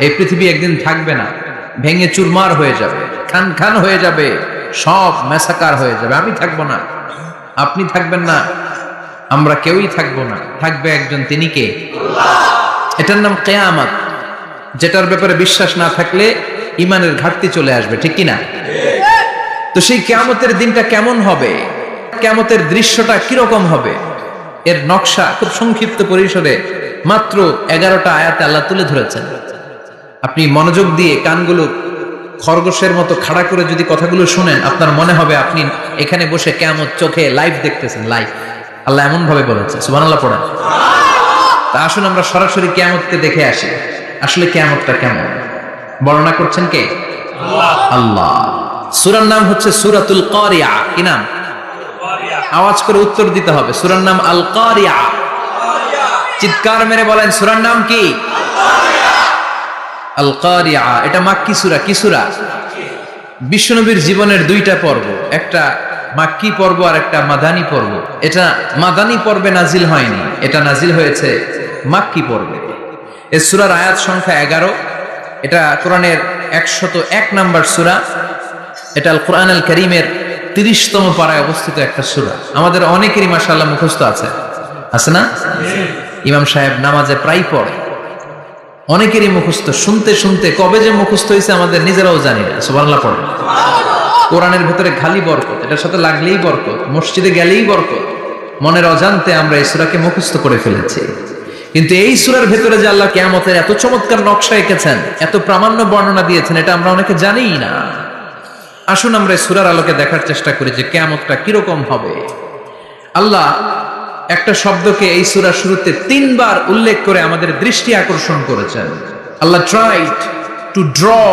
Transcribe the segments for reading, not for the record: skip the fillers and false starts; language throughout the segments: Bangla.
এই পৃথিবী একদিন থাকবে না, ভেঙে চুরমার হয়ে যাবে, খান খান হয়ে যাবে, সব মেসাকার হয়ে যাবে। আমি থাকবো না, আপনি থাকবেন না, আমরা কেউই থাকবো না। থাকবে একজন, তিনি কে? এটার নাম কিয়ামত, যেটার ব্যাপারে বিশ্বাস না থাকলে ইমানের ঘাটতি চলে আসবে, ঠিক কিনা? তো সেই কিয়ামতের দিনটা কেমন হবে, কিয়ামতের দৃশ্যটা কিরকম হবে, এর নকশা খুব সংক্ষিপ্ত পরিসরে মাত্র 11টা আয়াতে আল্লাহ তুলে ধরেছেন। আপনি মনোযোগ দিয়ে কানগুলো খরগোশের মতো খাড়া করে যদি কথাগুলো শুনেন, আপনার মনে হবে আপনি এখানে বসে কিয়ামত চোখে লাইভ দেখতেছেন। লাইভ আল্লাহ এমন ভাবে বলেছে, সুবহানাল্লাহ পড়েন। তা আসুন আমরা সরাসরি কিয়ামতকে দেখে আসি, আসলে কিয়ামতটা কেমন। বর্ণনা করছেন কে? আল্লাহ। সূরার নাম হচ্ছে সূরাতুল কারিয়া। কি নাম? আওয়াজ করে উত্তর দিতে হবে। সূরার নাম আল কারিয়া। চিৎকার মেরে বলেন, সূরার নাম কি? আল কারিয়া। এটা মাক্কি সূরা। কি সূরা? বিশ্বনবীর জীবনের দুইটা পর্ব, একটা মাক্কি পর্ব আর একটা মাদানী পর্ব। এটা মাদানী পর্বে নাজিল হয়নি, এটা নাজিল হয়েছে মাক্কি পর্বে। এই সূরার আয়াত সংখ্যা 11। এটা কোরআনের 101 নাম্বার সূরা। এটা আল কোরআন আল কারীমের 30তম পারায় অবস্থিত একটা সূরা। আমাদের অনেকেরই মাশাআল্লাহ মুখস্থ আছে, আছে না? ইমাম সাহেব নামাজে প্রায় পড়ে, অনেকেরই মুখস্থ। শুনতে শুনতে কবে যে মুখস্থ হয়েছে আমাদের নিজেরাও জানি না। সুবহানাল্লাহ পড়ে। কোরআনের ভেতরে খালি বরকত, এটার সাথে লাগলেই বরকত, মসজিদে গেলেই বরকত। মনের অজান্তে আমরা এই সূরাকে মুখস্থ করে ফেলেছি। কিন্তু এই সূরার ভেতরে যে আল্লাহ কিয়ামতের এত চমৎকার নকশা এঁকেছেন, এত প্রামাণ্য বর্ণনা দিয়েছেন, এটা আমরা অনেকে জানিই না। আসুন আমরা এই সূরার আলোকে দেখার চেষ্টা করি যে কিয়ামতটা কিরকম হবে। আল্লাহ একটা শব্দকে এই সূরার শুরুতে 3 বার উল্লেখ করে আমাদের দৃষ্টি আকর্ষণ করেছেন। আল্লাহ tried to draw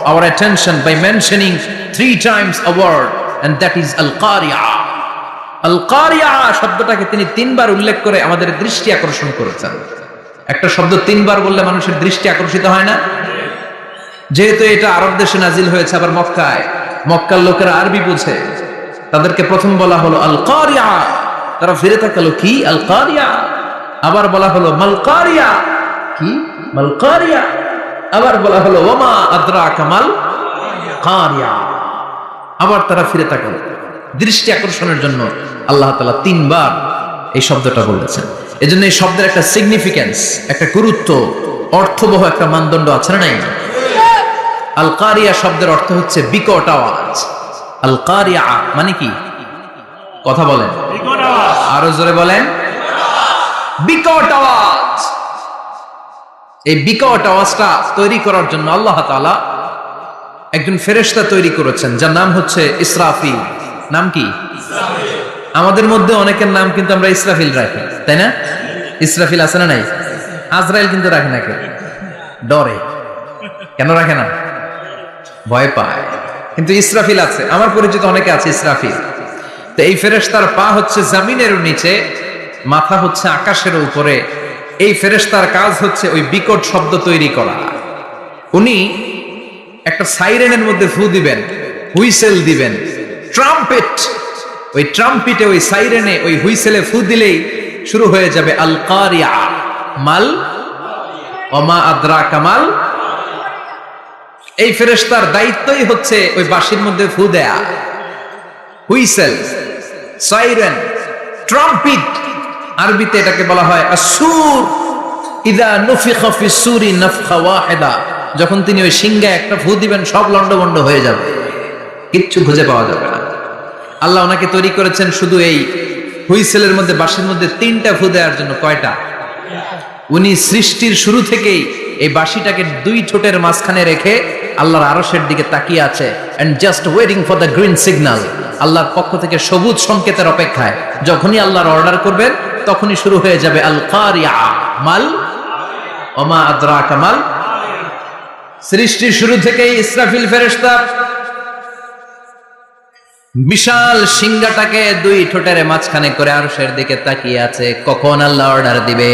our attention by mentioning 3 times a word, and that is al-qari'a. al-qari'a শব্দটাকে তিনি 3 বার উল্লেখ করে আমাদের দৃষ্টি আকর্ষণ করেছেন। একটা শব্দ 3 বার বললে মানুষের দৃষ্টি আকর্ষিত হয় না? যেহেতু এটা আরব দেশে নাজিল হয়েছে, আবার মক্কায়, মক্কার লোকেরা আরবি বুঝে, তাদেরকে প্রথম বলা হলো আল-কারিয়া। তারা ফিরে তাকালো, কি আল কারিয়া? আবার বলা হলো মাল কারিয়া। কি মাল কারিয়া? আবার বলা হলো ওমা আদরাকা মাল কারিয়া। আবার তারা ফিরে তাকালো। দৃষ্টি আকর্ষণের জন্য আল্লাহ তাআলা 3 বার এই শব্দটা বলেছেন। এজন্য এই শব্দের একটা সিগনিফিকেন্স, একটা গুরুত্ব, অর্থবহ একটা মানদণ্ড আছে না? নাই? আল কারিয়া শব্দের অর্থ হচ্ছে বিকট আওয়াজ। আল কারিয়া মানে কি? কথা বলেন, আরো জোরে বলেন। বিকট আওয়াজ। এই বিকট আওয়াজটা তৈরি করার জন্য আল্লাহ তাআলা একজন ফেরেশতা তৈরি করেছেন, যার নাম হচ্ছে ইসরাফিল। নাম কি? ইসরাফিল। আমাদের মধ্যে অনেকের নাম কিন্তু আমরা ইসরাফিল রাখি, তাই না? ইসরাফিল আছে না নাই? আজরাইল কিন্তু রাখে না। কেন ডরে? কেন রাখে না? ভয় পায়। কিন্তু ইসরাফিল আছে, আমার পরিচিত অনেকে আছে ইসরাফিল। তো এই ফেরেশতার পা হচ্ছে জমিনের নিচে, মাথা হচ্ছে আকাশের উপরে। এই ফেরেশতার কাজ হচ্ছে ওই বিকট শব্দ তৈরি করা। উনি একটা সাইরেনের মধ্যে ফু দিবেন, হুইসেল দিবেন, ট্রাম্পেট। ওই ট্রাম্পিটে, ওই সাইরেনে, ওই হুইসেলে ফু দিলেই শুরু হয়ে যাবে আল কারিয়া। মাল ওমা আদরাকা মাল। এই ফেরেশতার দায়িত্বই হচ্ছে ওই বাঁশির মধ্যে ফু দেয়া। হুইসেল, সাইরেন, ট্রাম্পিট, আরবিতে এটাকে বলা হয় আসুর। ইদা নুফিখা ফিস সূরি নাফখা ওয়াহিদা। যখন তিনি ওই সিংহায় একটা ফু দিবেন, সব লন্ডভন্ড হয়ে যাবে, কিচ্ছু খুঁজে পাওয়া যাবে না। আল্লাহ ওনাকে তৈরি করেছেন শুধু এই হুইসেলের মধ্যে, বাঁশির মধ্যে 3টা ফু দেওয়ার জন্য। কয়টা? উনি সৃষ্টির শুরু থেকেই এই বাঁশিটাকে 2 ঠোঁটের মাঝখানে রেখে আল্লাহর আরশের দিকে তাকিয়ে আছে, and just waiting for the green signal. আল্লাহর পক্ষ থেকে সবুজ সংকেতের অপেক্ষায়। যখনই আল্লাহর অর্ডার করবেন, তখনই শুরু হয়ে যাবে আল কারিয়া। মাল ওমা আদরাকা মাল। সৃষ্টির শুরু থেকেই ইসরাফিল ফেরেশতা বিশাল সিংহাটাকে 2 ঠোঁটের মাঝখানে করে আরশের দিকে তাকিয়ে আছে, কখন আল্লাহ অর্ডার দিবে।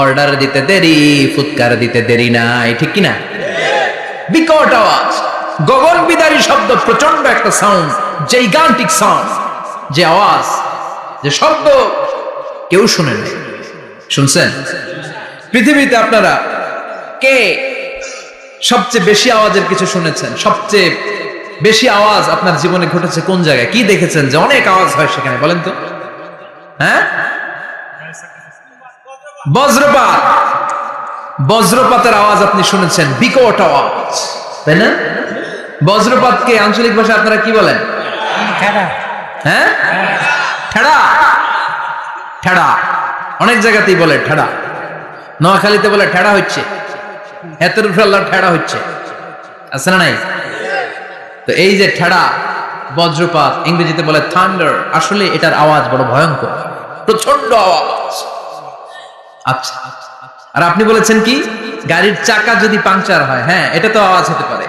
অর্ডার দিতে দেরি, ফুৎকার দিতে দেরি নাই, ঠিক কিনা? বিকট আওয়াজ, গগন বিদারী শব্দ, প্রচন্ড একটা সাউন্ড, জাইগান্টিক সাউন্ড। যে আওয়াজ, যে শব্দ কেউ শুনে নাই। শুনছেন? পৃথিবীতে আপনারা কে সবচেয়ে বেশি আওয়াজের কিছু শুনেছেন? সবচেয়ে বেশি আওয়াজ আপনার জীবনে ঘটেছে কোন জায়গায়? কি দেখেছেন যে অনেক আওয়াজ হয় সেখানে? বলেন তো। হ্যাঁ, বজ্রপাত। বজ্রপাতের আওয়াজ আপনি শুনেছেন, বিকট আওয়াজ, তাই না? বজ্রপাতকে আঞ্চলিক ভাষায় আপনারা কি বলেন? হ্যাঁ, ঠেড়া। ঠেড়া অনেক জায়গাতেই বলে ঠেড়া। নোয়াখালীতে বলে ঠেড়া হচ্ছে, এতের উপরে আল্লাহ ঠেড়া হচ্ছে, আছে না নাই? তো এই যে ঠেড়া, বজ্রপাত, ইংরেজিতে বলে থান্ডার, আসলে এটার আওয়াজ বড় ভয়ঙ্কর, প্রচন্ড আওয়াজ। আচ্ছা, আর আপনি বলেছেন কি গাড়ির চাকা যদি পাংচার হয়, হ্যাঁ এটা তো আওয়াজ হতে পারে।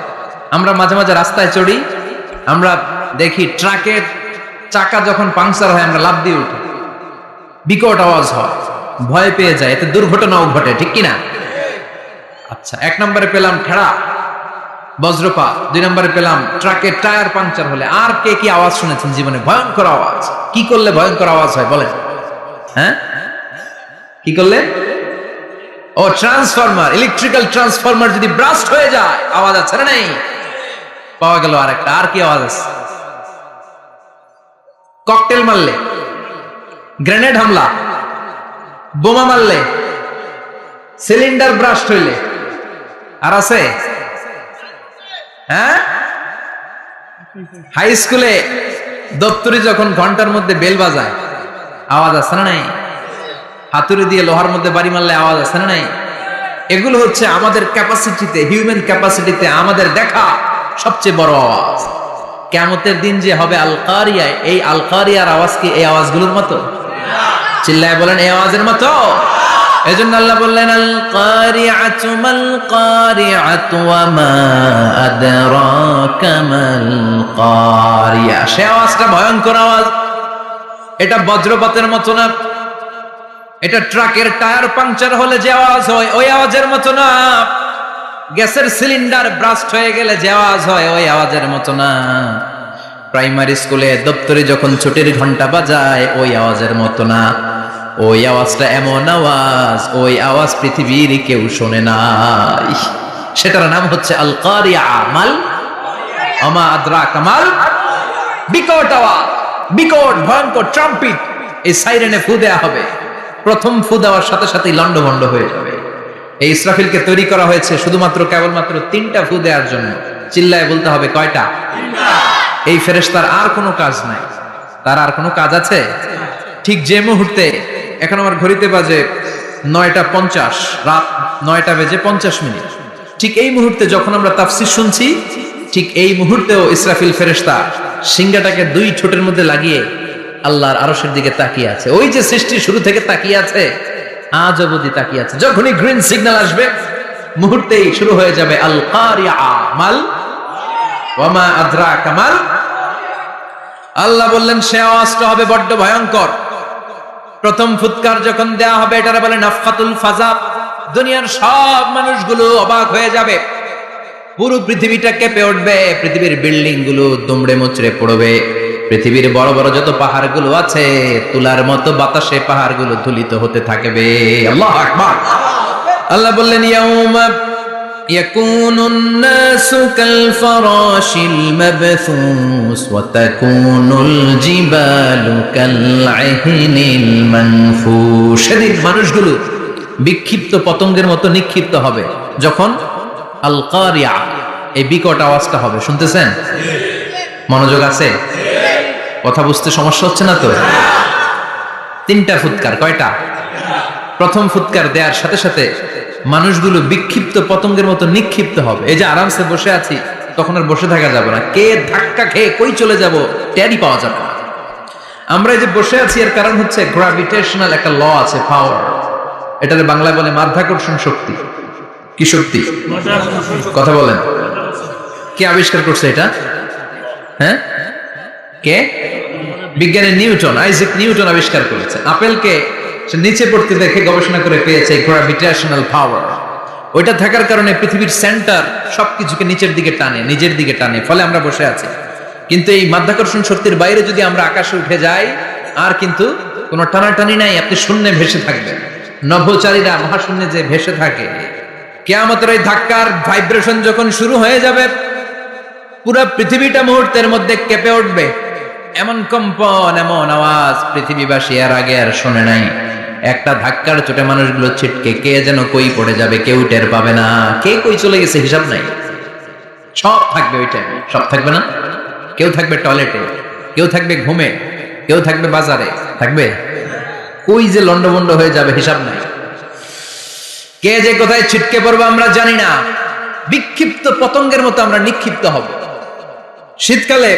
আমরা মাঝে মাঝে রাস্তায় চড়ি, আমরা দেখি ট্রাকের চাকা যখন পাংচার হয় আমরা লাফ দিয়ে উঠি, বিকট আওয়াজ হয়, ভয় পেয়ে যায়, এতে দুর্ঘটনাও ঘটে, ঠিক কিনা? আচ্ছা, 1 নম্বরে পেলাম ঠেড়া, বজ্রপাত। 2 নম্বরে পেলাম ট্রাকের টায়ার পাংচার হলে। আর কে কি আওয়াজ শুনেছেন জীবনে? ভয়ঙ্কর আওয়াজ। কি করলে ভয়ঙ্কর আওয়াজ হয় বলেন? হ্যাঁ, কি করলে? ও, ট্রান্সফরমার, ইলেকট্রিক্যাল ট্রান্সফরমার যদি ব্রাস্ট হয়ে যায় আওয়াজ আছে না নাই? পাওয়া গেল আরেকটা। আর কি আওয়াজ আছে? ককটেল মারলে, গ্রেনেড হামলা, বোমা মারলে, সিলিন্ডার ব্রাস্ট হইলে। আর আছে? হ্যাঁ, হাই স্কুলে দপ্তরি যখন ঘন্টার মধ্যে বেল বাজায় আওয়াজ আছে না নাই? হাতুড়ি দিয়ে লোহার মধ্যে বাড়ি মারলে আওয়াজ আছে না নাই? এগুলো হচ্ছে আমাদের ক্যাপাসিটিতে, হিউম্যান ক্যাপাসিটিতে আমাদের দেখা সবচেয়ে বড় আওয়াজ। কিয়ামতের দিন যে হবে আল কারিয়া, এই আল কারিয়ার আওয়াজ কি এই আওয়াজগুলোর মতো? চিল্লায় বলেন, এই আওয়াজের মতো। এজন্য আল্লাহ বললেন আল কারিআতু মাল কারিআতু ওয়া মা আদরাকা মাল কারিয়া। সে আওয়াজটা ভয়ঙ্কর আওয়াজ। এটা বজ্রপাতের মতো না, এটা ট্রাকের টায়ার পাংচার হলে যে আওয়াজ হয় ওই আওয়াজের মতো না, গ্যাসের সিলিন্ডার ব্রাস্ট হয়ে গেলে যে আওয়াজ হয় ওই আওয়াজের মতো না, প্রাইমারি স্কুলে দপ্তরে যখন ছুটির ঘন্টা বাজায় ওই আওয়াজের মতো না। ওই আওয়াজটা এমন আওয়াজ, ওই আওয়াজ পৃথিবীর কেউ শোনে নাই। সেটার নাম হচ্ছে আল কারিয়া, মাল ওমা আদরাকা মাল। বিকট আওয়াজ, বিকট ভয়ঙ্কর ট্রাম্পিট। এই সাইরেনে ফু দেয়া হবে, প্রথম ফু দেওয়ার সাথে সাথেই লন্ডভন্ড হয়ে যাবে। এই ইসরাফিলকে তৈরি করা হয়েছে শুধুমাত্র কেবলমাত্র 3টা ফু দেওয়ার জন্য। চিল্লায় বলতে হবে কয়টা? এই ফেরেশতার আর কোনো কাজ নাই। তার আর কোনো কাজ আছে? ঠিক যে মুহূর্তে, এখন আমার ঘড়িতে বাজে 9:50, রাত 9:50, ঠিক এই মুহূর্তে যখন আমরা তাফসীর শুনছি, ঠিক এই মুহূর্তেও ইসরাফিল ফেরেশতা সিংহাটাকে 2 ঠোঁটের মধ্যে লাগিয়ে আল্লাহর আরশের দিকে তাকিয়ে আছে। ওই যে সৃষ্টির শুরু থেকে তাকিয়ে আছে, আজ অবধি তাকিয়ে আছে। যখনই গ্রিন সিগন্যাল আসবে মুহূর্তেই শুরু হয়ে যাবে আল কারিয়া মাল ওয়া মা আদরাকা মাল। আল্লাহ বললেন সে আওয়াজটা হবে বড্ড ভয়ঙ্কর। প্রথম ফুৎকার যখন দেয়া হবে এটারে বলে নাফখাতুল ফাজা। দুনিয়ার সব মানুষগুলো অবাক হয়ে যাবে, পুরো পৃথিবীটা কেঁপে উঠবে, পৃথিবীর বিল্ডিং গুলো দুমড়ে মুচড়ে পড়বে, পৃথিবীর বড় বড় যত পাহাড়গুলো আছে তুলার মতো বাতাসে পাহাড়গুলো ধুলিত হতে থাকবে। আল্লাহু আকবার। আল্লাহ বললেন ইয়াউমা ইয়াকুনুন নাসু কাল ফারাশিল মাবথুস ওয়া তাকুনুল জিবালু কাল ইহনিল মানফুশ। সেদিন মানুষগুলো বিক্ষিপ্ত পতঙ্গের মতো নিক্ষিপ্ত হবে যখন আল কারিয়া, এই বিকট আওয়াজটা হবে। শুনতেছেন? মনোযোগ আছে? কথা বুঝতে সমস্যা হচ্ছে না তো? 3টা ফুৎকার। কয়টা? প্রথম ফুৎকার দেওয়ার সাথে সাথে মানুষগুলো বিক্ষিপ্ত পতঙ্গের মতো নিক্ষিপ্ত হবে। এই যে আরামসে বসে আছি, তখন আর বসে থাকা যাবে না। কে ধাক্কা খেয়ে কই চলে যাব টেরই পাওয়া যাবে না। আমরা এই যে বসে আছি এর কারণ হচ্ছে গ্র্যাভিটেশনাল একটা ল আছে, পাওয়ার। এটারে বাংলায় বলে মাধ্যাকর্ষণ শক্তি। কি শক্তি? কথা বলেন। কে আবিষ্কার করছে এটা? হ্যাঁ, কে? বিজ্ঞানী নিউটন, আইজাক নিউটন আবিষ্কার করেছে। আপেলকে সে নিচে পড়তে দেখে গবেষণা করে পেয়েছে গ্র্যাভিটেশনাল পাওয়ার। ওইটা থাকার কারণে পৃথিবীর সেন্টার সবকিছুকে নিচের দিকে টানে, নিজের দিকে টানে, ফলে আমরা বসে আছি। কিন্তু এই মাধ্যাকর্ষণ শক্তির বাইরে যদি আমরা আকাশে উঠে যাই, আর কিন্তু কোনো টানাটানি নাই, আপনি শূন্যে ভেসে থাকবেন। নভোচারীরা মহাশূন্যে যে ভেসে থাকে, কিয়ামতের ওই ধাক্কার ভাইব্রেশন যখন শুরু হয়ে যাবে, পুরো পৃথিবীটা মুহূর্তের মধ্যে কেঁপে উঠবে। এমন কম্পন, এমন আওয়াজ পৃথিবীবাসী এর আগে আর শোনে নাই। একটা ধাক্কার চোটে মানুষগুলো ছিটকে কে যেন কই পড়ে যাবে, কেউ টের পাবে না। কে কই চলে গেছে হিসাব নাই। সব থাকবে ওই টাইমে, সব থাকবে না। কেউ থাকবে টয়লেটে, কেউ থাকবে ঘুমে, কেউ থাকবে বাজারে, থাকবে কই যে লন্ডভন্ড হয়ে যাবে হিসাব নাই। কে যে কোথায় ছিটকে পড়বো আমরা জানি না। বিক্ষিপ্ত পতঙ্গের মতো আমরা নিক্ষিপ্ত হব। শীতকালে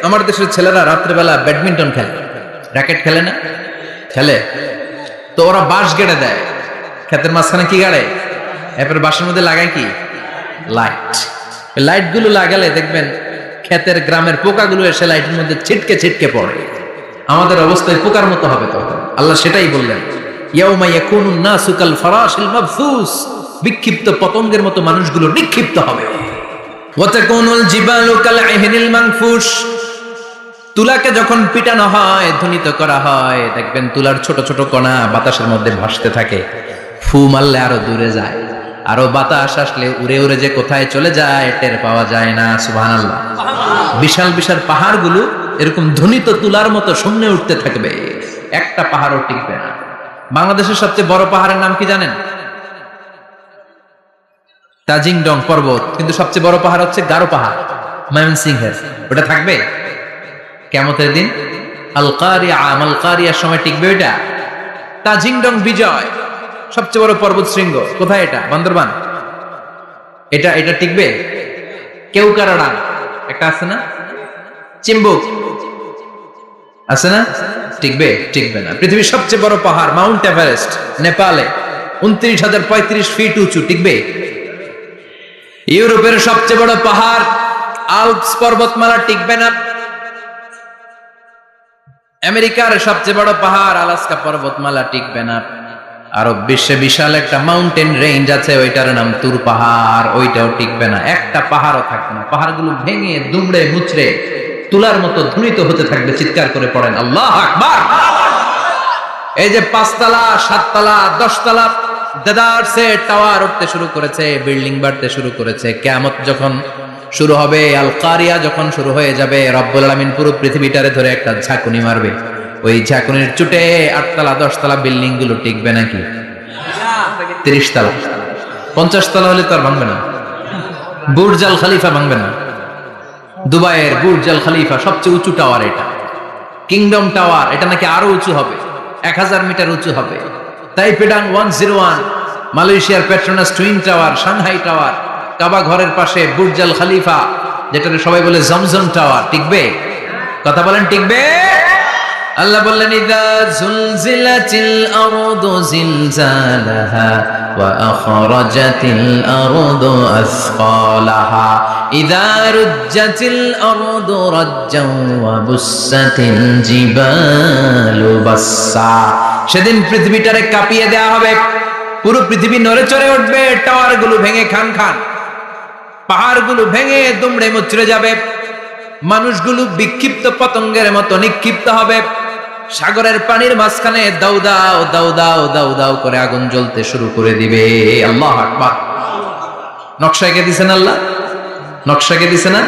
আমার দেশের ছেলেরা রাত্রেবেলা ব্যাডমিন্টন খেলে, র্যাকেট খেলে না, খেলে তো ওরা বাঁশ গেড়ে দেয় ক্ষেতের মাঝখানে। কি গাড়ে? এরপর বাঁশের মধ্যে লাগায় কি? লাইট। লাইট গুলো লাগালে দেখবেন ক্ষেতের গ্রামের পোকাগুলো এসে লাইটের মধ্যে ছিটকে ছিটকে পড়ে। আমাদের অবস্থায় পোকার মতো হবে তখন। আল্লাহ সেটাই বললেন, ইয়াউমা ইয়াকুনুন নাসু কাল ফারাশিল মাবসুস, বিক্ষিপ্ত পতঙ্গের মতো মানুষগুলো নিক্ষিপ্ত হবে। ওয়া তাকুনুল জিবালু কাল ইহনিল মানফুশ, তুলাকে যখন পিটানো হয়, ধ্বনিত করা হয়, দেখবেন তুলার ছোট ছোট কণা বাতাসের মধ্যে ভাসতে থাকে। ফু মারলে আরো দূরে যায়, আরো বাতাস আসলে উড়ে উড়ে যে কোথায় চলে যায় টের পাওয়া যায় না। সুবহানাল্লাহ। বিশাল বিশাল পাহাড়গুলো এরকম ধ্বনিত তুলার মতো শূন্যে উঠতে থাকবে, একটা পাহাড়ও টিকবে না। বাংলাদেশের সবচেয়ে বড় পাহাড়ের নাম কি জানেন? তাজিংডং পর্বত। কিন্তু সবচেয়ে বড় পাহাড় হচ্ছে গারো পাহাড়, ময়মনসিংহের। ওটা থাকবে কিয়ামতের দিন। আল কারিয়া, আমাল কারিয়ার সময় টিকবে ওইটা। তাজিংডং বিজয় সবচেয়ে বড় পর্বত শৃঙ্গ। কোথায় এটা? বান্দরবান। এটা টিকবে? কেউকারাডাং একটা আছে না, চিম্বুক আছে না, টিকবে? টিকবে না। পৃথিবীর সবচেয়ে বড় পাহাড় মাউন্ট এভারেস্ট নেপালে 29,035 ফিট উঁচু, টিকবে? ইউরোপের সবচেয়ে বড় পাহাড় আল্পস পর্বতমালা, টিকবে না। আমেরিকার সবচেয়ে বড় পাহাড় আলাস্কা পর্বতমালা, টিকবে না। আরব বিশ্বে বিশাল একটা মাউন্টেন রেঞ্জ আছে, ওইটার নাম তুর পাহাড়, ওইটাও টিকবে না। একটা পাহাড়ও থাকবে না। পাহাড়গুলো ভেঙে দুমড়ে মুচড়ে তুলার মতো ধ্বনিত হতে থাকবে। চিৎকার করে পড়েন আল্লাহু আকবার। এই যে 5 তলা, 7 তলা, 10 তলা দেদারসে টাওয়ার উঠতে শুরু করেছে, বিল্ডিং বাড়তে শুরু করেছে। কিয়ামত যখন শুরু হবে, আল কারিয়া যখন শুরু হয়ে যাবে, রব্বুল আলামিন পুরো পৃথিবীটারে ধরে একটা ঝাঁকুনি মারবে। ওই ঝাঁকুনির চুটে 8 তলা 10 তলা বিল্ডিং গুলো টিকবে নাকি? 30 তলা 50 তলা হলে তো আর ভাঙবে না। বুর্জ আল খলিফা ভাঙবে না। দুবাইয়ের বুর্জ আল খলিফা সবচেয়ে উঁচু টাওয়ার এটা। কিংডম টাওয়ার এটা নাকি আরো উঁচু হবে, 1000 মিটার উঁচু হবে। তাইপেডাং 101, মালয়েশিয়ার Petronas twin tower, Shanghai tower, Kaaba ঘরের পাশে বুর্জ আল খলিফা, যেটা সবাই বলে জমজম টাওয়ার, টিকবে? কথা বলেন, টিকবে? আল্লাহ বললেন, ইযা জুলজিলাতিল আরদু জিলজালাহা ওয়া আখরাজাতিল আরদু আসকালাহা ইযা রুজ্জাতিল আরদু রাজ্জাও ওয়া বুসাতিল জিবালু বাসসা। সেদিন পৃথিবীটারে কাঁপিয়ে দেয়া হবে, পুরো পৃথিবী নড়ে চড়ে উঠবে। টাওয়ারগুলো ভেঙে খান খান, পাহাড়গুলো ভেঙে দুমড়ে মুচড়ে যাবে। মানুষগুলো বিক্ষিপ্ত পতঙ্গের মতো নিক্ষিপ্ত হবে। সাগরের পানির মাঝখানে দাউ দাউ দাউ দাউ দাউ দাউ করে আগুন জ্বলতে শুরু করে দিবে। আল্লাহু আকবার। নকশা এঁকে দিছেন আল্লাহ, নকশা এঁকে দিছে না?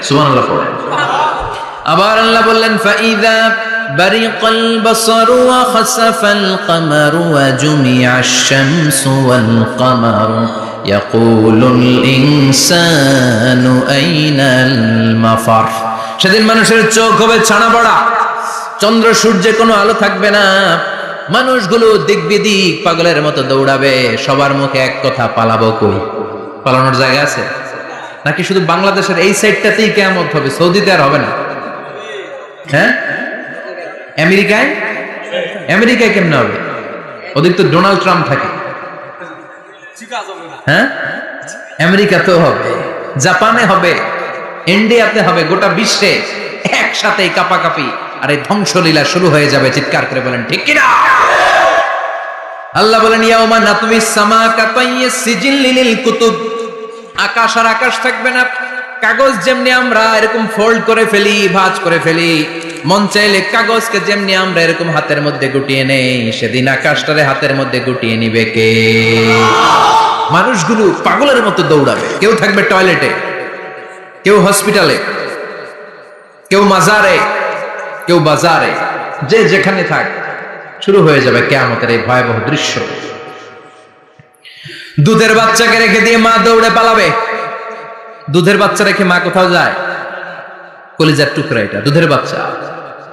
সুবহানাল্লাহ পড়েন। আবার আল্লাহ বললেন, ফাইযা বারিকাল বাসারু ওয়া খাসাফাল কামারু ওয়া জুমিআশ শামসু ওয়াল কামারু ইয়াকুলুল ইনসানু আইনাল মাফার। সেদিন মানুষের চোখ হবে ছানা বড়া, চন্দ্র সূর্যে কোনো আলো থাকবে না। মানুষগুলো দিক বিদিক পাগলের মতো দৌড়াবে। সবার মুখে এক কথা, পালাবো কই? পালানোর জায়গা আছে নাকি? শুধু বাংলাদেশের এই সাইডটাতেই কিয়ামত হবে, সৌদিতে আর হবে না। হ্যাঁ, আমেরিকায় কেমনে হবে? ওদের তো ডোনাল্ড ট্রাম্প থাকে। হ্যাঁ, আমেরিকাতেও হবে, জাপানে হবে, ইন্ডিয়াতে হবে, গোটা বিশ্বে একসাথে কাপাকাপি আর এই ধ্বংসলীলা শুরু হয়ে যাবে। চিৎকার করে বলেন ঠিক কিনা? আল্লাহ বলেন, ইয়াউমা নাতমিস সামা কাতাইয়িস সিজিল লিল কুতুব। আকাশ আর আকাশ থাকবে না। কাগজ যেমনি আমরা এরকম ফোল্ড করে ফেলি, ভাঁজ করে ফেলি, মন চাইলে কাগজকে যেমনি আমরা এরকম হাতের মধ্যে গুটিয়ে নেই, সেদিন আকাশটারে হাতের মধ্যে গুটিয়ে নিবে কে? মানুষগুলো পাগলের মতো দৌড়াবে। কেউ থাকবে টয়লেটে, কেউ হসপিটালে, কেউ মাজারে, কেউ বাজারে, যে যেখানে থাক শুরু হয়ে যাবে কিয়ামতের এই ভয়াবহ দৃশ্য। দুধের বাচ্চাকে রেখে দিয়ে মা দৌড়ে পালাবে। দুধের বাচ্চা রেখে মা কোথাও যায়? কলিজার টুকরা এটা, দুধের বাচ্চা,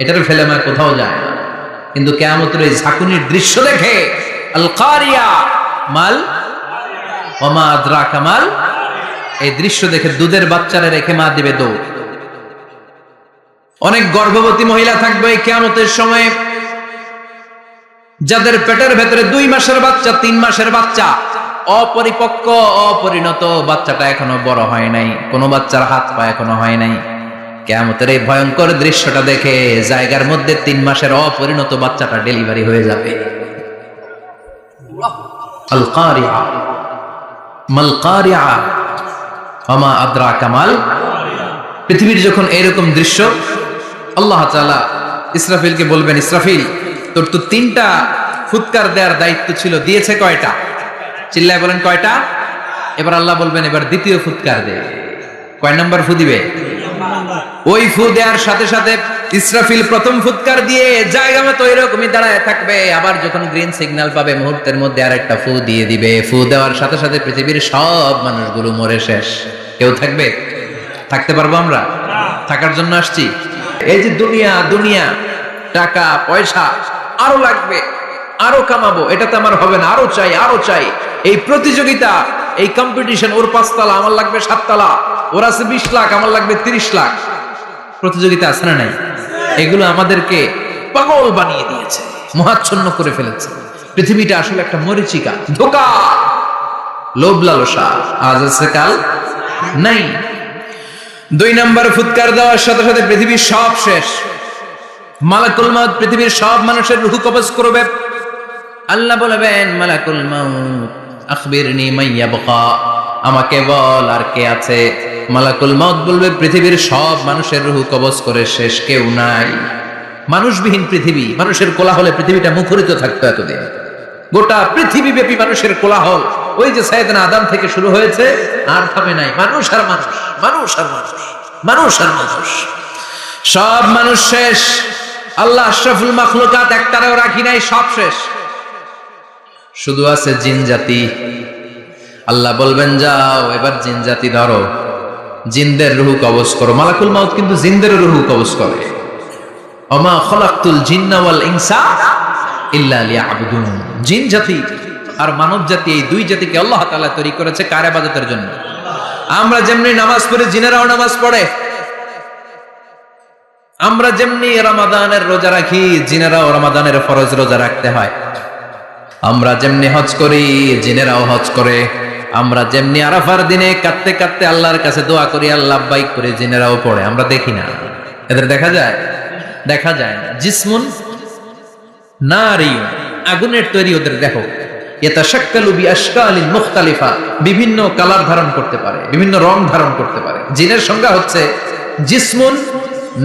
এটারে ফেলে মা কোথাও যায় না। কিন্তু কিয়ামতের এই ঝাঁকুনির দৃশ্য দেখে আল কারিয়া মাল ওমা আদরাকা মাল, এই দৃশ্য দেখে দুধের বাচ্চারে রেখে মা দিবে দৌড়। অনেক গর্ভবতী মহিলা থাকবে এই কিয়ামতের সময়, যাদের পেটের ভেতরে 2 মাসের বাচ্চা, 3 মাসের বাচ্চা, অপরিপক্ক অপরিণত, বাচ্চাটা এখনো বড় হয় নাই, কোনো বাচ্চার হাত পা এখনো হয় নাই। কিয়ামতের এই ভয়ঙ্কর দৃশ্যটা দেখে জায়গার মধ্যে 3 মাসের অপরিণত বাচ্চাটা ডেলিভারি হয়ে যাবে। আল কারিয়া মাল কারিয়া ওমা আদরাকা মাল। পৃথিবীর যখন এরকম দৃশ্য, আল্লাহ তাআলা ইসরাফিলকে বলবেন, ইসরাফিল তোর তো 3টা ফুৎকার দেওয়ার দায়িত্ব ছিল, দিয়েছে কয়টা? চিল্লায় বলেন কয়টা? এবার আল্লাহ বলবেন এবার দ্বিতীয় ফুৎকার দে। কয় নাম্বার ফু দিবে? ওই ফু দেওয়ার সাথে সাথে ইসরাফিল প্রথম ফুৎকার দিয়ে জায়গা মতো এরকমই দাঁড়ায় থাকবে, আবার যখন গ্রিন সিগন্যাল পাবে মুহূর্তের মধ্যে আরেকটা ফু দিয়ে দিবে। ফু দেওয়ার সাথে সাথে পৃথিবীর সব মানুষগুলো মরে শেষ। কেউ থাকবে? থাকতে পারবো আমরা? থাকার জন্য আসছি। এই যে দুনিয়া, দুনিয়া, টাকা পয়সা আরো লাগবে, আরো কামাবো, এটাতে আমার হবে না, আরো চাই, আরো চাই। এই প্রতিযোগিতা, এই কম্পিটিশন, ওর 5 তলা আমার লাগবে 7 তলা, ওর আছে 20 লাখ আমার লাগবে 30 লাখ, প্রতিযোগিতা আছে না নাই? এগুলো আমাদেরকে পাগল বানিয়ে দিয়েছে, মোহাচ্ছন্ন করে ফেলেছে। পৃথিবীটা আসলে একটা মরিচিকা, ধোঁকা, লোভ লালসা, আজ আছে কাল নাই। 2 নাম্বার ফুৎকার দেওয়ার সাথে সাথে পৃথিবীর সব শেষ। মালাকুল মাউত পৃথিবীর সব মানুষের রূহ কবজ করবে। আল্লাহ বলবেন, মালাকুল মাউত আখবিরনি মাইয়াবকা, আমাকে বল আর কে আছে। মালাকুল মাউত বলবে পৃথিবীর সব মানুষের রূহ কবজ করে শেষ, কেউ নাই। মানুষবিহীন পৃথিবী, মানুষের কোলাহলে পৃথিবীটা মুখরিত থাকতো এতদিন। গোটা পৃথিবী ব্যাপী মানুষের কোলাহল, ওই যে সাইয়েদনা আদম থেকে শুরু হয়েছে, আর থামে নাই। মানুষ আর মানুষ, মানুষ আর মানুষ, মানুষ আর মানুষ, সব মানুষ শেষ। আল্লাহ আশরাফুল মাখলুকাত একটারেও রাখি নাই, সব শেষ। শুধু আছে জিন জাতি। আল্লাহ বলবেন যাও এবার জিন জাতি ধরো, জিনদের রূহ কবজ করো। মালাকুল মাউত কিন্তু জিনদের রূহ কবজ করে। ওমা খলাকতুল জিন্না ওয়াল ইনসা ইল্লা লিয়াবুদুন। জিন জাতি আর মানব জাতি, এই 2 জাতিকে আল্লাহ তাআলা তৈরি করেছে কার ইবাদতের জন্য? আমরা যেমনি নামাজ পড়ি, জিনেরাও নামাজ পড়ে। আমরা যেমনি রমাদানের রোজা রাখি, জিনেরাও রমাদানের ফরজ রোজা রাখতে হয়। আমরা যেমনি হজ করি, জিনেরাও হজ করে। আমরা যেমনি আরাফার দিনে কাঁদতে কাঁদতে আল্লাহর কাছে দোয়া করি, আল্লাহ লাব্বাইক করে, জিনেরাও পড়ে। আমরা দেখি না, এদের দেখা যায়? দেখা যায় না। জিসমুন নারিয়ুন, আগুনের তৈরি ওদের দেহ। ইয়াতাশাক্কালু বিআশকালিন মুখতালিফা, বিভিন্ন কালার ধারণ করতে পারে, বিভিন্ন রং ধারণ করতে পারে। জিনের সংজ্ঞা হচ্ছে জিসমুন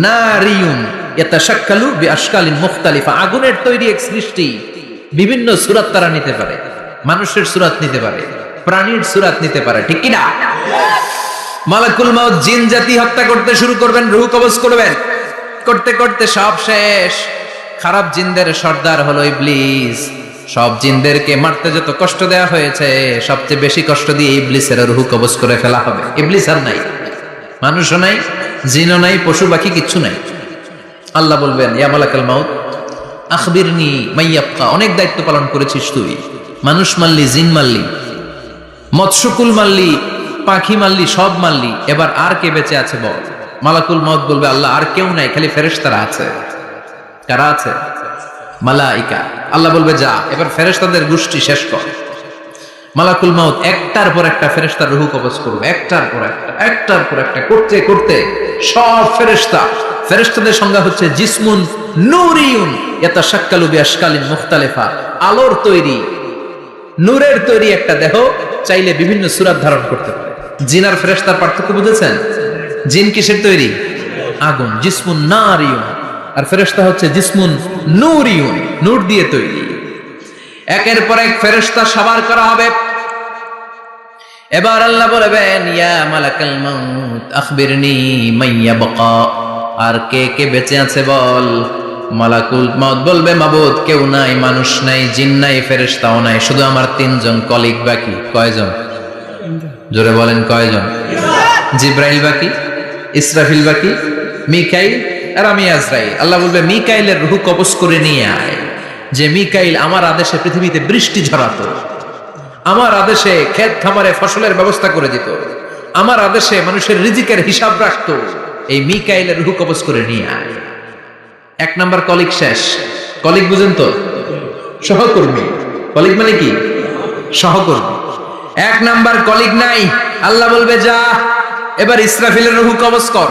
নারিয়ুন ইয়াতাশাক্কালু বিআশকালিন মুখতালিফা, আগুনের তৈরি এক সৃষ্টি। বিভিন্ন সূরত তারা নিতে পারে, মানুষের সূরত নিতে পারে, প্রাণীর সূরত নিতে পারে, ঠিক কি না? মালাকুল মাউত জিন জাতি হত্যা করতে শুরু করবেন, রূহ কবজ করবেন। করতে করতে সব শেষ। খারাপ জিনদের সর্দার হলো ইবলিস। সব জিনদেরকে মারতে যত কষ্ট দেওয়া হয়েছে, সবচেয়ে বেশি কষ্ট দিয়ে ইবলিসের রূহ কবজ করে ফেলা হবে। ইবলিস আর নাই, মানুষও নাই, জিনও নাই, পশু পাখি কিচ্ছু নাই। আল্লাহ বলবেন, ইয়া মালাকুল মাউত আখবিরনি মাইয়াবকা, অনেক দায়িত্ব পালন করেছিস তুই। মানুষ মারলি, জিন মারলি, মৎস্যকুল মারলি, পাখি মারলি, সব মারলি, এবার আর কে বেঁচে আছে বল? মালাকুল মাউত বলবে, আল্লাহ আর কেউ নাই, খালি ফেরেশতারা আছে। কারা আছে? মালাইকা। আল্লাহ বলবে যা এবার ফেরেশতাদের গোষ্ঠী শেষ কর। মালাকুল মাউত একটার পর একটা ফেরেশতার রূহ কবজ করবে, একটার পর একটা, একটার পর একটা, করতে করতে সব ফেরেশতা। ফেরেশতাদের সংজ্ঞা হচ্ছে জিসমুন নূরিয়ুন ইয়াতাশাক্কালু বিআশকালিন মুখতালিফা, আলোর তৈরি, নূরের তৈরি একটা দেহ, চাইলে বিভিন্ন সূরত ধারণ করতে পারে। জিন আর ফেরেশতার পার্থক্য বুঝেছেন? জিন কিসের তৈরি? আগুন, জিসমুন নারিয়ুন। আর ফেরেশতা হচ্ছে জিসমুন নূরিয়ুন, নূর দিয়ে তৈরি। একের পর এক ফেরেশতা সবার করা হবে। এবার আল্লাহ বলবেন ইয়া মালাকাল মাউত আখবিরনি মাইয়া বাকা, আর কে কে বেঁচে আছে বল। মালাকুল মাউত বলবে মাবুদ কেউ নাই, মানুষ নাই, জিন নাই, ফেরেশতাও নাই, শুধু আমার তিনজন কলিগ বাকি। কয়জন? জোরে বলেন কয়জন? জিব্রাইল বাকি, ইসরাফিল বাকি, মিকাইল আর আমি আজরাইল। আল্লাহ বলবে মিকাইলের রূহ কবজ করে নিয়ে আয়। যে মিকাইল আমার আদেশে পৃথিবীতে বৃষ্টি ঝরাতো, আমার আদেশে ক্ষেত খামারে ফসলের ব্যবস্থা করে দিত, আমার আদেশে মানুষের রিজিকের হিসাব রাখতো, এই মিকাইলের রূহ কবজ করে নিয়ে আয়। এক নাম্বার কলিগ শেষ। কলিগ বুঝেন তো? সহকর্মী। কলিগ মানে কি? সহকর্মী। এক নাম্বার কলিগ নাই। আল্লাহ বলবে যা এবার ইসরাফিলের রূহ কবজ কর।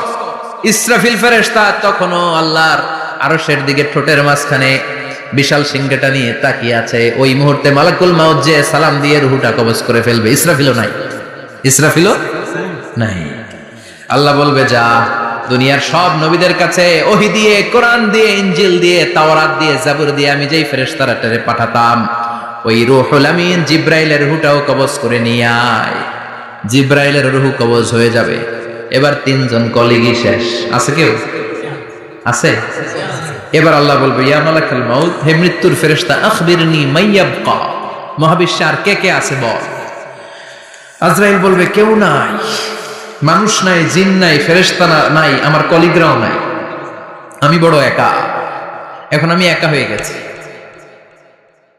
ইসরাফিল ফেরেশতা তখনও আল্লাহর আরশের দিকে ঠোঁটের মাঝখানে বিশাল সিংহটা নিয়ে তাকিয়ে আছে। ওই মুহূর্তে মালাকুল মাউত যে সালাম দিয়ে রূহটা কবজ করে ফেলবে। ইসরাফিলও নাই, ইসরাফিলও নাই। আল্লাহ বলবে যা দুনিয়ার সব নবীদের কাছে ওহী দিয়ে, কোরআন দিয়ে, ইনজিল দিয়ে, তাওরাত দিয়ে, জাবুর দিয়ে আমি যেই ফেরেশতাটারে পাঠাতাম, ওই রূহুল আমিন জিব্রাইলের রূহটাও কবজ করে নিয়ে আয়। জিব্রাইলের রূহ কবজ হয়ে যাবে। এবার তিনজন কলিগই শেষ। আছে কেউ? আছে? এবার আল্লাহ বলবে ইয়া মালাকাল মাউত, হে মৃত্যুর ফেরেশতা, আখবিরনি মাইয়াবকা, মহাবিশ্বে আর কে কে আছে বল। আজরাইল বলবে কেউ নাই, মানুষ নাই, জিন নাই, ফেরেশতা নাই, আমার কলিগরাও নাই, আমি বড় একা। এখন আমি একা হয়ে গেছি।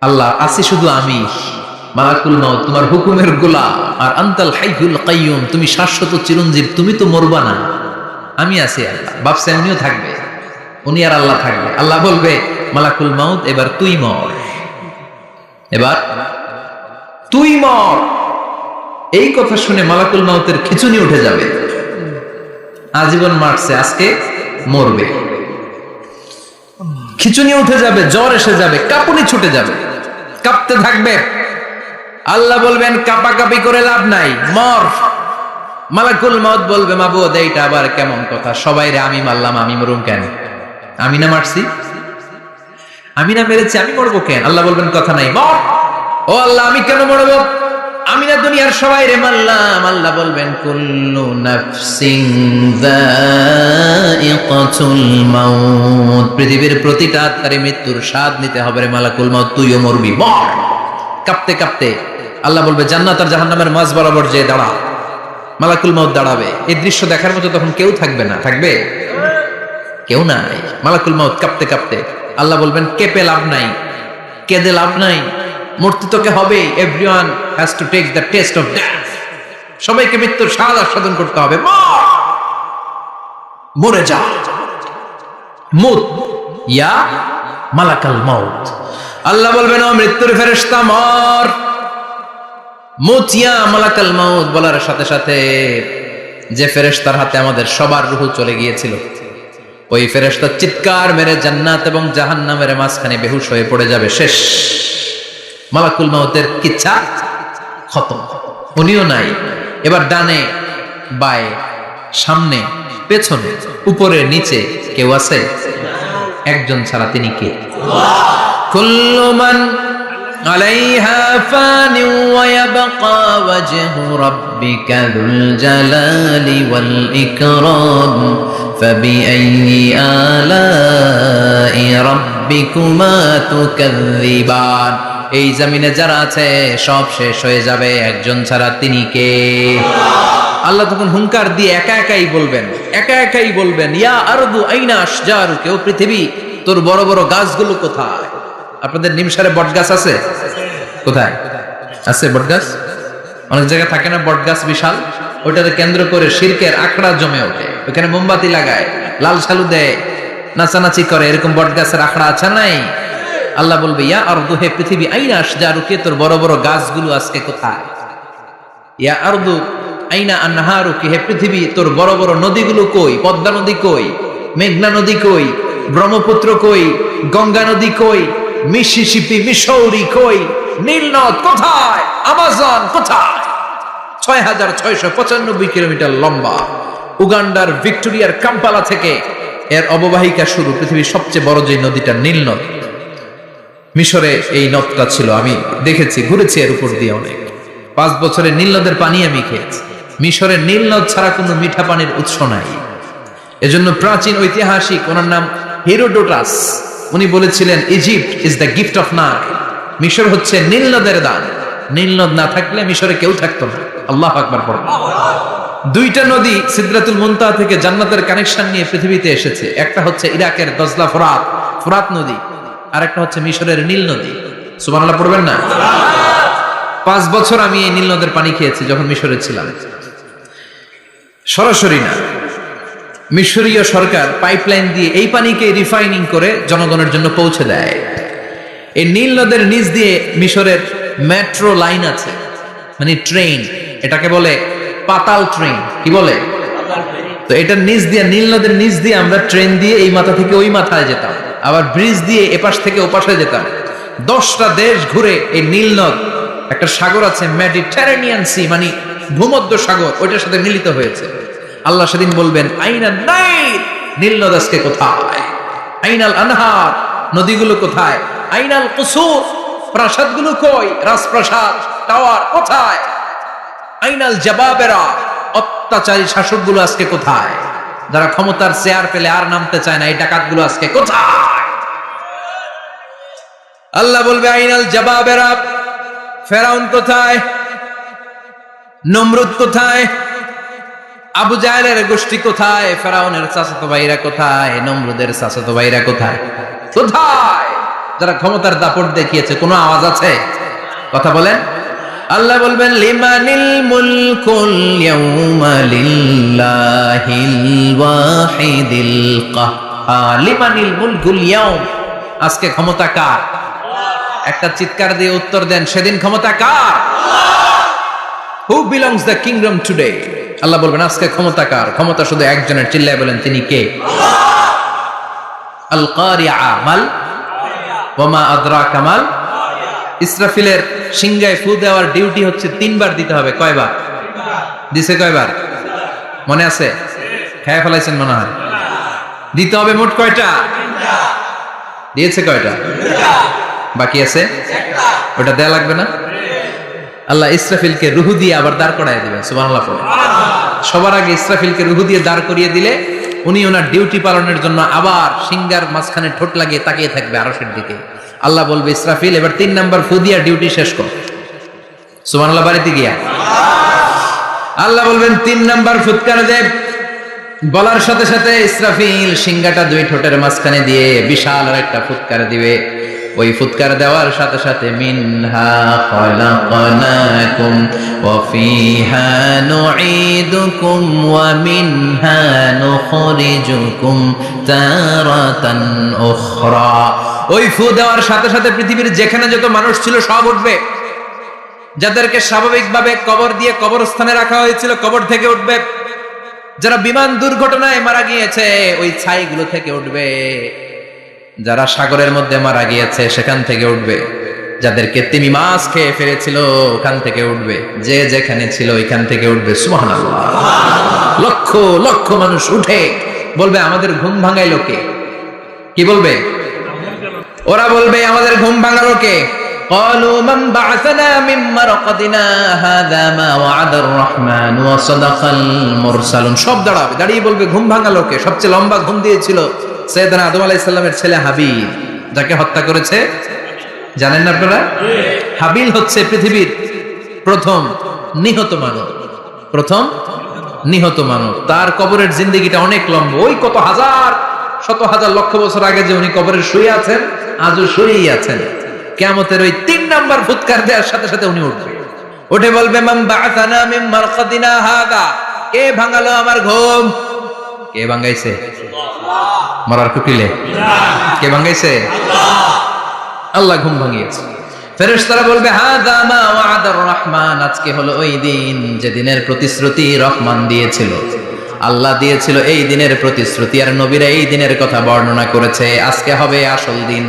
আল্লাহ আছি শুধু আমি। মালাকুল মাউত তোমার হুকুমের গোলাম, আর আনতাল হাইয়ুল কাইয়ুম তুমি শাশ্বত চিরঞ্জীব, তুমি তো মরবা না। আমি আছি আল্লাহ। ভাবছে উনিও থাকবে, উনি আর আল্লাহ থাকবে। আল্লাহ বলবে মালাকুল মাউত এবার তুই মর, এবার তুই মর। এই কথা শুনে মালাকুল মাউতের খিচুনি উঠে যাবে। আজীবন মারছে, আজকে মরবে। খিচুনি উঠে যাবে, জ্বর এসে যাবে, কাঁপুনি ছুটে যাবে, কাঁপতে থাকবে। আল্লাহ বলবেন কাঁপাকাঁপি করে লাভ নাই, মর। মালাকুল মাউত বলবে মাবুদ এইটা আবার কেমন কথা, সবাই রে আমি মারলাম, আমি মরুম কেন? আমি না মারছি, আমি না মেরেছি, আমি মরবো কেন? আল্লাহ বলবেন কথা নাই, মর। ও আল্লাহ আমি কেন মরবো? আমি না দুনিয়ার সবাই রে মারলাম। আল্লাহ বলবেন কুল্লু নাফসিন যায়িকাতুল মাউত, পৃথিবীর প্রতিটা আত্মারে মৃত্যুর স্বাদ নিতে হবে রে মালাকুল মাউত, তুইও মরবি, মর। কাঁপতে কাঁপতে আল্লাহ বলবে জান্নাত আর জাহান্নামের মাঝ বরাবর যে দাঁড়া। মালাকুল মাউত দাঁড়াবে। এই দৃশ্য দেখার মতো তখন কেউ থাকবে না। থাকবে? কেউ নাই। মালাকুল মাউত কাঁপতে কাঁপতে আল্লাহ বলবেন কেঁপে লাভ নাই, কেঁদে লাভ নাই, মরতে তোকে হবে। Everyone has to take the test of death, সবাইকে মৃত্যুর স্বাদ আস্বাদন করতে হবে। মরে যা, মুত ইয়া মালাকাল মাউত। আল্লাহ বলবেন ও মৃত্যুর ফেরেশতা মর, মুত ইয়া মালাকাল মাউত। বলার সাথে সাথে যে ফেরেশতার হাতে আমাদের সবার রূহ চলে গিয়েছিল, ওই ফেরেশতা চিৎকার মেরে জান্নাত এবং জাহান্নামের মাঝখানে বেহুশ হয়ে পড়ে যাবে। শেষ। মালাকুল মাউতের কিচ্ছা খতম, উনিও নাই। এবার ডানে বায়ে, সামনে পেছনে, উপরে নিচে কেউ আছে? একজন ছাড়া, তিনি কে? কুল্লু মান আলাইহা ফানি ওয়া ইয়াবকা ওয়াজহু রাব্বিকা যুল জালালি ওয়াল ইকরাম ফাবিআইয়ি আলাই রাব্বিকুমা তুকাযযিবান। এই জমিনে যারা আছে সব শেষ হয়ে যাবে, একজন ছাড়া, তিনি কে? আল্লাহ তখন হুঙ্কার দিয়ে একা একাই বলবেন, একা একাই বলবেন ইয়া আরদু আইনা আশজারুকা, ও পৃথিবী তোর বড় বড় গাছগুলো কোথায়? আপনাদের নিমসারে বট গাছ আছে? কোথায় আছে বট গাছ? অনেক জায়গায় থাকে না বট গাছ বিশাল, ওটাকে কেন্দ্র করে শিরকের আখড়া জমে ওঠে, ওখানে মোমবাতি লাগায়, লাল সালু দেয়, নাচানাচি করে, এরকম বট গাছের আখড়া আছে নাই? আল্লাহ বলবে ইয়া আরদু, হে পৃথিবী, আইনা আশজারুকা, তোর বড় বড় গাছগুলো আজকে কোথায়? ইয়া আরদু আইনা আনহারুকা, হে পৃথিবী তোর বড় বড় নদীগুলো কই? পদ্মা নদী কই? মেঘনা নদী কই? ব্রহ্মপুত্র কই? গঙ্গা নদী কই? মিসিসিপি, মিসৌরি কই? নীল নদ কোথায়? আমাজন কোথায়? 6695 কিলোমিটার লম্বা, উগান্ডার ভিক্টোরিয়ার কাম্পালা থেকে এর অববাহিকা শুরু। পৃথিবীর সবচেয়ে বড় যে নদীটা নীল নদ, মিশরে এই নদটা ছিল, আমি দেখেছি, ঘুরেছি এর উপর দিয়ে অনেক। 5 বছরে নীল নদের পানি আমি খেয়েছি। মিশরের নীল নদ ছাড়া কোনো মিঠা পানির উৎস নাই। এজন্য প্রাচীন ঐতিহাসিক, ওনার নাম হেরোডোটাস, উনি বলেছিলেন Egypt is the gift of Nile. মিশর হচ্ছে নীল নদের দান। নীল নদ না থাকলে মিশরে কেউ থাকতো না। আল্লাহু আকবার পড়ো। দুইটা নদী সিদরাতুল মুনতাহা থেকে জান্নাতের কানেকশন নিয়ে পৃথিবীতে এসেছে। একটা হচ্ছে ইরাকের দজলা ফোরাত নদী, আর একটা হচ্ছে মিশরের নীল নদী। সুবহানাল্লাহ পড়বেন না? 5 বছর আমি এই নীল নদের পানি খেয়েছি যখন মিশরে ছিলাম। সরাসরি না, মিশরীয় সরকার পাইপলাইন দিয়ে এই পানিকে রিফাইনিং করে জনগণের জন্য পৌঁছে দেয়। এই নীল নদের নিচ দিয়ে মিশরের মেট্রো লাইন আছে, মানে ট্রেন, এটাকে বলে পাতাল ট্রেন। কি বলে? তো এটার নিচ দিয়ে, নীল নদের নিচ দিয়ে আমরা ট্রেন দিয়ে এই মাথা থেকে ওই মাথায় যেতাম, আবার ব্রিজ দিয়ে এপাশ থেকে ওপাশে যেতাম। 10টা দেশ ঘুরে এই নীল নদ, একটা সাগর আছে মেডিটেরেনিয়ান সি, মানে ভূমধ্য সাগর, ওইটার সাথে মিলিত হয়েছে। আল্লাহ সেদিন বলবেন আইনাল নাইল, নীল নদ আজকে কোথায়? আইনাল আনহার, নদীগুলো কোথায়? আইনাল কুসুর, প্রাসাদগুলো কই? রাজপ্রাসাদ, টাওয়ার কোথায়? আইনাল জাবাবেরা, অত্যাচারী শাসকগুলো আজকে কোথায়? যারা ক্ষমতার চেয়ার পেলে আর নামতে চায় না, এই ডাকাতগুলো আজকে কোথায়? আল্লাহ বলবে আইনাল জাবাবেরা, ফেরাউন কোথায়? নমরুদ কোথায়? আবু জাহেলের গোষ্ঠী কোথায়? ফেরাউনের চাচাতো ভাইরা কোথায়? নমরুদের চাচাতো ভাইরা কোথায়? কোথায়? যারা ক্ষমতার দাপট দেখিয়েছে, কোনো আওয়াজ আছে? কথা বলেন। আল্লাহ বলবেন লিমানিল মুলকুল ইয়াউমা লিল্লাহিল ওয়াহিদিল কাহ্হার। লিমানিল মুলকুল ইয়াউম, আজকে ক্ষমতা কার? একটা চিৎকার দিয়ে উত্তর দেন, সেদিন ক্ষমতা কার? Who belongs the kingdom today? আল্লাহ বলবেন আজকে ক্ষমতা কার? ক্ষমতা শুধু একজনের, চিল্লায় বলেন তিনি কে? আল কারিআ মাল ওয়া মা আদরাকা মাল। ইসরাফিলের সিংহায় ফু দেওয়ার ডিউটি হচ্ছে 3 বার দিতে হবে। কয়বার দিছে? কয়বার মনে আছে? খেয়ে ফেলাইছেন মনে হয়। দিতে হবে মোট কয়টা? দিয়েছে কয়টা? বাকি আছে ওটা দেয়া লাগবে না? আল্লাহ ইসরাফিলকে রুহু দিয়ে আবার দাঁড় করায় দিবেন। সুবহানাল্লাহ। সবার আগে ইসরাফিলকে রুহু দিয়ে দাঁড় করিয়ে দিলে উনি ওনার ডিউটি পালনের জন্য আবার সিংহার মাঝখানে ঠোঁট লাগিয়ে তাকিয়ে থাকবে আরশের দিকে। আল্লাহ বলবে ইসরাফিল এবার 3 নাম্বার ফু দিয়া ডিউটি শেষ কর। সুবহানাল্লাহ। বাড়িতে গিয়া আল্লাহ বলবেন 3 নাম্বার ফুৎকার দে। বলার সাথে সাথে ইসরাফিল সিংহাটা 2 ঠোঁটের মাঝখানে দিয়ে বিশাল আর একটা ফুৎকার দিবে। ওই ফুৎকার দেওয়ার সাথে সাথে মিনহা খালাকনাকুম ওয়া ফিহা নুঈদুকুম ওয়া মিনহা নুখরিজুকুম তারাতান উখরা। ওই ফু দেওয়ার সাথে সাথে পৃথিবীর যেখানে যত মানুষ ছিল সব উঠবে। যাদেরকে স্বাভাবিকভাবে কবর দিয়ে কবরস্থানে রাখা হয়েছিল কবর থেকে উঠবে। যারা বিমান দুর্ঘটনায় মারা গিয়েছে ওই ছাইগুলো থেকে উঠবে। যারা সাগরের মধ্যে মারা গিয়েছে সেখান থেকে উঠবে। যাদেরকে তিমি মাছ খেয়ে ফেলেছিল ওখান থেকে উঠবে। যে যেখানে ছিল ওইখান থেকে উঠবে। সুবহানাল্লাহ। লক্ষ লক্ষ মানুষ উঠে বলবে আমাদের ঘুম ভাঙাইলো কে? কি বলবে? ওরা বলবে আমাদের ঘুম ভাঙালো কে? قالوا من بعثنا من مرقدنا هذا ما وعد الرحمن وصدق المرسلون। সব দাঁড়াবে, দাঁড়িয়ে বলবে ঘুম ভাঙালো কে? সবচেয়ে লম্বা ঘুম দিয়েছিল সাইয়েদনা আদম আলাইহিস সালামের ছেলে হাবিল, যাকে হত্যা করেছে জানেন না আপনারা? হাবিল হচ্ছে পৃথিবীর প্রথম নিহত মানব। প্রথম নিহত মানব। তার কবরের জিন্দেগিটা অনেক লম্বা। ওই কত হাজার শত হাজার লক্ষ বছর আগে যে উনি কবরে শুয়ে আছেন, আজও শুয়েই আছেন। কিয়ামতের ওই 3 নাম্বার ফুৎকার দেওয়ার সাথে সাথে উনি উঠবে। উঠে বলবে মান বা'আসানা মিন মারকাদিনা হাদা। কে ভাঙালো আমার ঘুম? কে ভাঙাইছে? মরার কুকিলে কে ভাঙাইছে? আল্লাহ ঘুম ভাঙিয়েছে। ফেরেশতারা বলবে হাদা মা ওয়াদার রহমান। আজকে হলো ওই দিন যে দিনের প্রতিশ্রুতি রহমান দিয়েছিল, আল্লাহ দিয়েছিল। এই দিনের প্রতিশ্রুতি আর নবীরা এই দিনের কথা বর্ণনা করেছে। আজকে হবে আসল দিন,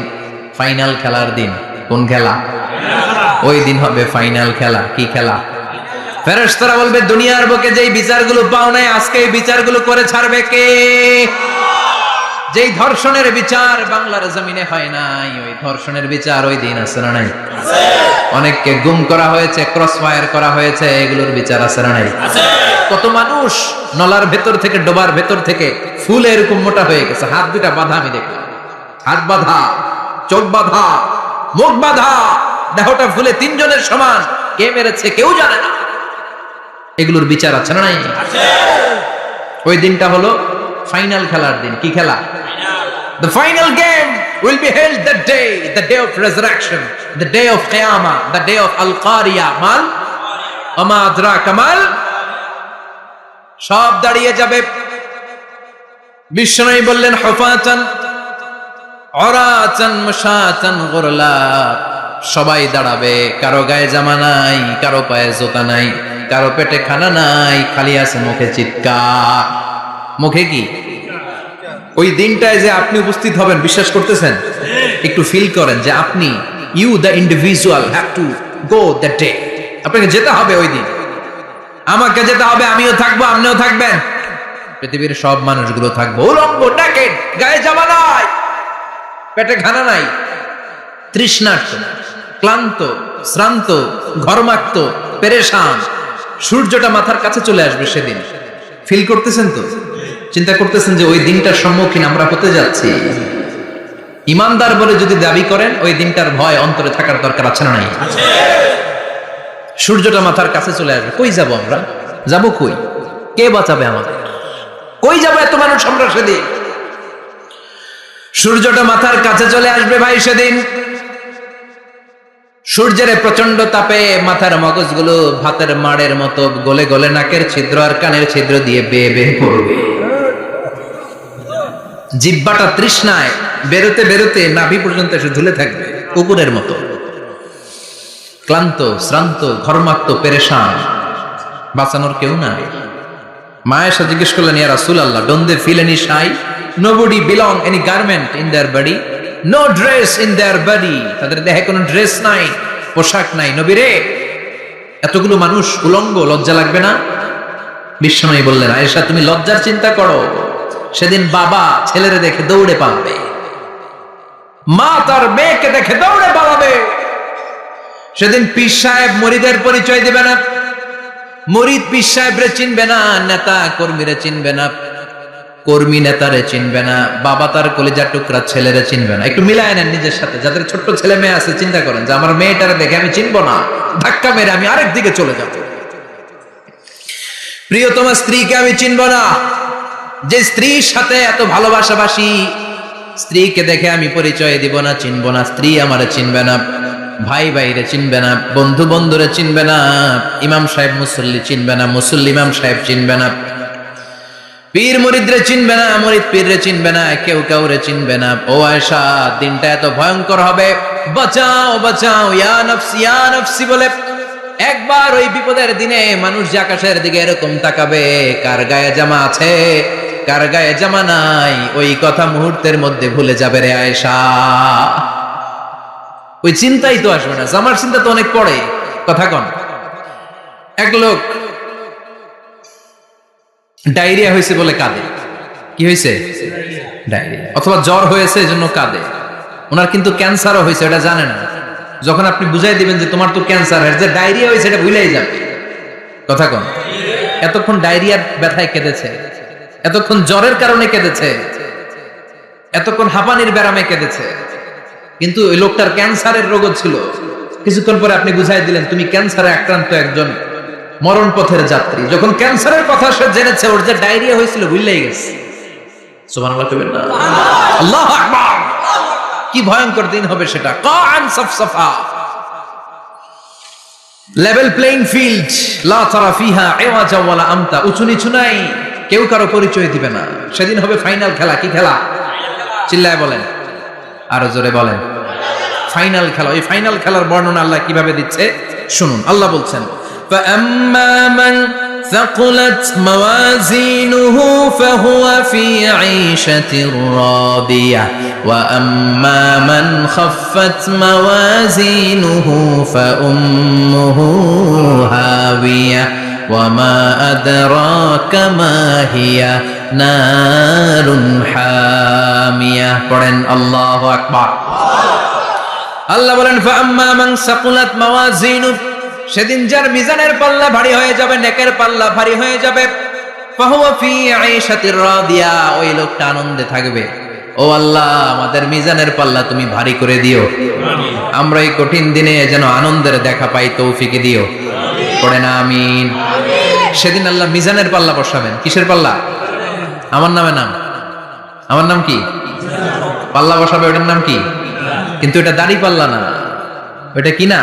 ফাইনাল খেলার দিন। কোন খেলা? ওই দিন হবে ফাইনাল খেলা। কি খেলা? ফেরেশতারা বলবে দুনিয়ার বুকে যেই বিচারগুলো পাও নাই আজকে এই বিচারগুলো করে ছাড়বে কে? যেই ধর্ষণের বিচার বাংলার জমিনে হয় নাই, ওই ধর্ষণের বিচার ওই দিন আছে না নাই? অনেককে গুম করা হয়েছে, ক্রস ফায়ার করা হয়েছে, এগুলোর বিচার আছে না নাই? কত মানুষ নলার ভেতর থেকে, ডোবার ভেতর থেকে ফুলে এরকম মোটা হয়ে গেছে, হাত দুটা বাঁধা, আমি দেখলাম হাত বাঁধা, চোখ বাঁধা, মুখ বাঁধা, দেহটা ফুলে তিনজনের সমান। কে মেরেছে কেউ জানে না। এগুলোর বিচার আছে না নাই? ওই দিনটা হলো ফাইনাল খেলার দিন। কি খেলা? The final game will be held that day, the day of resurrection, the day of Qiyamah, the day of Al-Qariya. Mal Ama adraka mal, সব দাঁড়িয়ে যাবে। বিশ্বনবী বললেন হুফাতান উরাতান মুশাতান গুরলা, সবাই দাঁড়াবে, কারো গায়ে জামা নাই, কারো পায়ে জুতা নাই, কারো পেটে খানা নাই, খালি আছে মুখে চিৎকার। মুখে কি? ওই দিনটায় যে আপনি উপস্থিত হবেন, বিশ্বাস করতেছেন? একটু ফিল করেন যে আপনি, you the individual have to go that day. আপনাকে যেতে হবে ওই দিন, আমাকে যেতে হবে, আমিও থাকবো, আপনিও থাকবেন, পৃথিবীর সব মানুষগুলো থাকবো উলঙ্গ, naked, গায়ে জামা নাই, পেটে খানা নাই, তৃষ্ণার্ত, ক্লান্ত, শ্রান্ত, ঘর্মাক্ত, পেরেশান। সূর্যটা মাথার কাছে চলে আসবে সেদিন। ফিল করতেছেন তো? চিন্তা করতেছেন যে ওই দিনটার সম্মুখীন আমরা হতে যাচ্ছি। ইমানদার বলে যদি দাবি করেন, ওই দিনটার ভয় অন্তরে থাকার দরকার আছে না নাই? সূর্যটা মাথার কাছে চলে আসবে, কই যাব আমরা? যাব কই? কে বাঁচাবে আমাদের? কই যাব এত মানুষ আমরা সেদিন? সূর্যটা মাথার কাছে চলে আসবে ভাই সেদিন। সূর্যের প্রচন্ড তাপে মাথার মগজগুলো ভাতের মাড়ের মতো গলে গলে নাকের ছিদ্র আর কানের ছিদ্র দিয়ে বেয়ে বেয়ে পড়বে। জিহ্বাটা তৃষ্ণায় বেরোতে বেরোতে নাভি পর্যন্ত এসে ঝুলে থাকবে কুকুরের মতো। ক্লান্ত, শ্রান্ত, ঘর্মাক্ত, পেরেশান, বাঁচানোর কেউ নাই। মায়ের সাথে জিজ্ঞেস করলেন, ইয়া রাসূলুল্লাহ, don't they feel any shy? Nobody belong any garment in their body, no dress in their body. তাদের দেহে কোনো ড্রেস নাই, পোশাক নাই। নবী রে, এতগুলো মানুষ উলঙ্গ, লজ্জা লাগবে না? বিশ্বনবী বললেন, আয়েশা তুমি লজ্জার চিন্তা করো, সেদিন বাবা ছেলেরে দেখে দৌড়ে পালাবে, মা তার মেয়েকে দেখে দৌড়ে পালাবে। সেদিন পীর সাহেব মুরিদের পরিচয় দিবে না, মুরিদ পীর সাহেবরে চিনবে না, নেতা কর্মীরে চিনবে না, কর্মী নেতারে চিনবে না, বাবা তার কলিজার টুকরা ছেলেরে চিনবে না। একটু মিলায় নেন নিজের সাথে। যাদের ছোট্ট ছেলে মেয়ে আছে, চিন্তা করেন যে আমার মেয়েটারে দেখে আমি চিনবো না, ধাক্কা মেরে আমি আরেক দিকে চলে যাব। প্রিয়তমা স্ত্রীকে আমি চিনবো না, যে স্ত্রীর সাথে এত ভালোবাসাবাসি, স্ত্রীকে দেখে আমি পরিচয় দিব না, চিনবো না। স্ত্রী আমারে চিনবে না, ভাই ভাইরে চিনবে না, বন্ধু বন্ধুরে চিনবে না, ইমাম সাহেব মুসল্লি চিনবে না, মুসল্লি ইমাম সাহেব চিনবে না, পীর মুরিদরে চিনবে না, মুরিদ পীররে চিনবে না, কেউ কাউরে চিনবে না। ও আয়েশা, দিনটা এত ভয়ঙ্কর হবে, বাঁচাও বাঁচাও, ইয়া নফসি ইয়া নফসি বলে একবার ওই বিপদের দিনে মানুষ যে আকাশের দিকে এরকম তাকাবে, কার গায়ে জামা আছে কার গায়ে জামা নাই, ওই কথা মুহূর্তের মধ্যে ভুলে যাবে রে আয়েশা। ওই চিন্তাই তো আসবে না। জামার চিন্তা তো অনেক পড়ে। কথা কন। এক লোক ডায়রিয়া হয়েছে বলে কাঁদে। কি হয়েছে? ডায়রিয়া। অথবা জ্বর হয়েছে এজন্য কাঁদে। ওনার কিন্তু ক্যান্সারও হয়েছে, এটা জানে না। যখন আপনি বুঝাই দিবেন যে তোমার তো ক্যান্সার হয়েছে, যে ডায়রিয়া হয়েছে এটা ভুলেই যাবে। কথা কন। এতক্ষণ ডায়রিয়ার ব্যথায় কেঁদেছে, এতক্ষণ জ্বরের কারণে কেঁদেছে, এতক্ষণ হাঁপানির ব্যারামে কেঁদেছে, কিন্তু ওই লোকটার ক্যান্সারের রোগও ছিল। কিছুক্ষণ পরে আপনি বুঝাই দিলেন তুমি ক্যান্সারে আক্রান্ত একজন মরণ পথের যাত্রী। যখন ক্যান্সারের কথা সে জেনেছে, ওর যে ডায়রিয়া হয়েছিল ভুলেই গেছে। সুবহানাল্লাহ কইবেন না? আল্লাহু আকবার। কি ভয়ঙ্কর দিন হবে সেটা। কান সাফসাফা, লেভেল প্লেইং ফিল্ড, লা তারা ফিহা ইওয়াজা ওয়ালা আমতা। উঁচু নিচু নাই, কেউ কারো পরিচয় দিবে না। সেদিন হবে ফাইনাল খেলা। কি খেলা? চিল্লায় বলেন, আরো জোরে বলেন। ফাইনাল খেলা। ওই ফাইনাল খেলার বর্ণনা আল্লাহ কিভাবে দিচ্ছে শুনুন। আল্লাহ বলছেন, فَأَمَّا مَنْ ثَقُلَتْ مَوَازِينُهُ فَهُوَ فِي عِيشَةٍ رَاضِيَةٍ وَأَمَّا مَنْ خَفَّتْ مَوَازِينُهُ فَأُمُّهُ هَاوِيَةٌ وَمَا أَدْرَاكَ مَا هِيَهْ নারুন হামিয়া। পড়েন আল্লাহু আকবার। আল্লাহ বলেন ফাআম্মা মান সাকুলাত মাওয়াজিনু, সেদিন যার মিজানের পাল্লা ভারী হয়ে যাবে, নেকের পাল্লা ভারী হয়ে যাবে, ফাহুয়া ফি আইশাতির রাদিয়া, ওই লোকটা আনন্দে থাকবে। ও আল্লাহ, আমাদের মিজানের পাল্লা তুমি ভারী করে দিও, আমরা এই কঠিন দিনে যেন আনন্দের দেখা পাই, তৌফিক দিও। পড়েন আমিন। সেদিন আল্লাহ মিজানের পাল্লা বসাবেন। কিসের পাল্লা? আমার নামে নাম, আমার নাম কি? পাল্লা বসাবে, ওটার নাম কি? কিন্তু এটা দাড়ি পাল্লা না, ওটা কি না,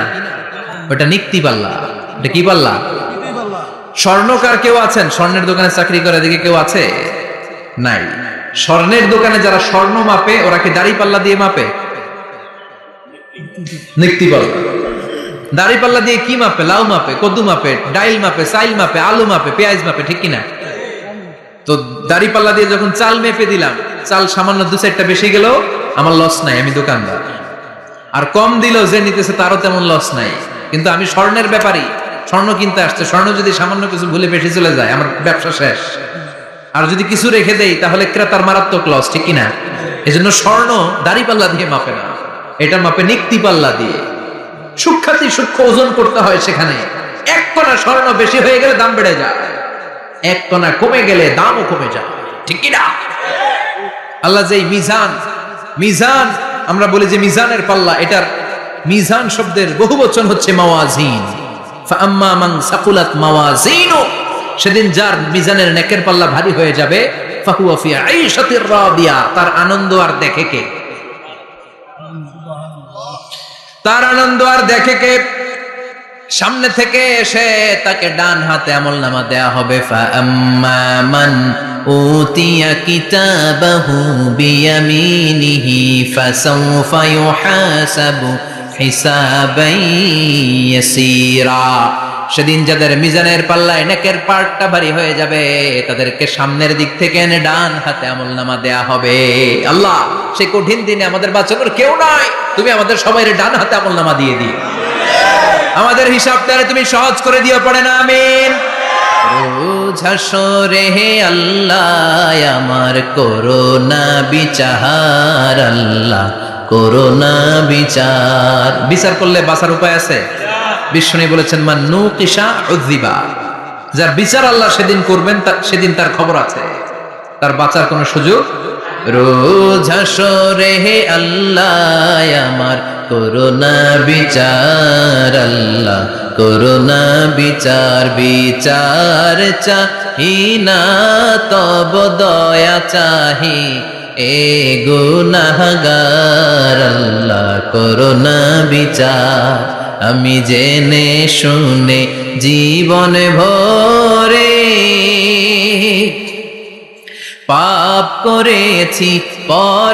ওটা নিক্তি পাল্লা। এটা কি পাল্লা? স্বর্ণকার কেউ আছেন? স্বর্ণের দোকানে চাকরি করে দিকে কেউ আছে? নাই। স্বর্ণের দোকানে যারা স্বর্ণ মাপে, ওরা কি দাড়ি পাল্লা দিয়ে মাপে? নিক্তি পাল্লা। দাড়ি পাল্লা দিয়ে কি মাপে? লাউ মাপে, কদ্দু মাপে, ডাইল মাপে, চাইল মাপে, আলু মাপে, পেঁয়াজ মাপে, ঠিক কিনা? তো দাড়ি পাল্লা দিয়ে যখন চাল মেপে দিলাম, চাল সামান্য 2-4টা বেশি গেল, আমার লস নাই, আমি দোকানদার। আর কম দিল যে নিতেছে, তারও তেমন লস নাই। কিন্তু আমি স্বর্ণের ব্যাপারী, স্বর্ণ কিনতে আসছে, স্বর্ণ যদি সামান্য কিছু ভুলে বেশি চলে যায়, আমার ব্যবসা শেষ। আর যদি কিছু রেখে দেই, তাহলে ক্রেতার মারাত্মক লস, ঠিক কিনা? এজন্য স্বর্ণ দাড়ি পাল্লা দিয়ে মাপে না, এটা মাপে নিক্তি পাল্লা দিয়ে। সূক্ষ্মাতি সূক্ষ্ম ওজন করতে হয় সেখানে। এক কণা স্বর্ণ বেশি হয়ে গেলে দাম বেড়ে যায়, এক কণা কমে গেলে দামও কমে যায়, ঠিক কিনা? আল্লাহ যে মিজান, মিজান আমরা বলি যে মিজানের পাল্লা, এটার মিজান শব্দের বহুবচন হচ্ছে মাওয়াজিন। ফাআম্মা মান সাকুলাত মাওয়াজিনু, সেদিন যার মিজানের নেকের পাল্লা ভারী হয়ে যাবে, ফাহুয়া ফি আইশাতির রাদিয়া, তার আনন্দ আর দেখে কে? তার আনন্দ আর দেখে কে? সামনে থেকে এসে তাকে ডান হাতে আমলনামা দেয়া হবে। ফাআম্মা মান উতিয়া কিতাবাহু বিয়ামিনিহি ফাসাউফা ইউহাসাবু হিসাবান ইয়াসীরা, সেদিন যাদের মিজানের পাল্লায় নেকের পার্টটা ভারী হয়ে যাবে, তাদেরকে সামনের দিক থেকে এনে ডান হাতে আমলনামা দেয়া হবে। আল্লাহ, সেই কঠিন দিনে আমাদের বাঁচানোর কেউ নাই, তুমি আমাদের সবাইকে ডান হাতে আমলনামা দিয়ে দিও, আমাদের হিসাবটা তুমি সহজ করে দিও। পড়ে না আমিন। রোজ হাসরে হে আল্লাহ আমার করোনা বিচার, আল্লাহ করোনা বিচার। বিচার করলে বাঁচার উপায় আছে? বিষ্ণু বলেছেন মান নুকিশা উযিবা, যার বিচার আল্লাহ সেদিন করবেন, সেদিন তার খবর আছে, তার বাঁচার কোনো সুযোগ। রোজ হাসরে হে আল্লাহ আমার করোনা বিচার, আল্লাহ করোনা বিচার। বিচার চাহি না তব দয়া চাহি, এ গুনাহগার, আল্লাহ করোনা বিচার। আমি জেনে শুনে জীবন ভরে পাপ করেছি পরে।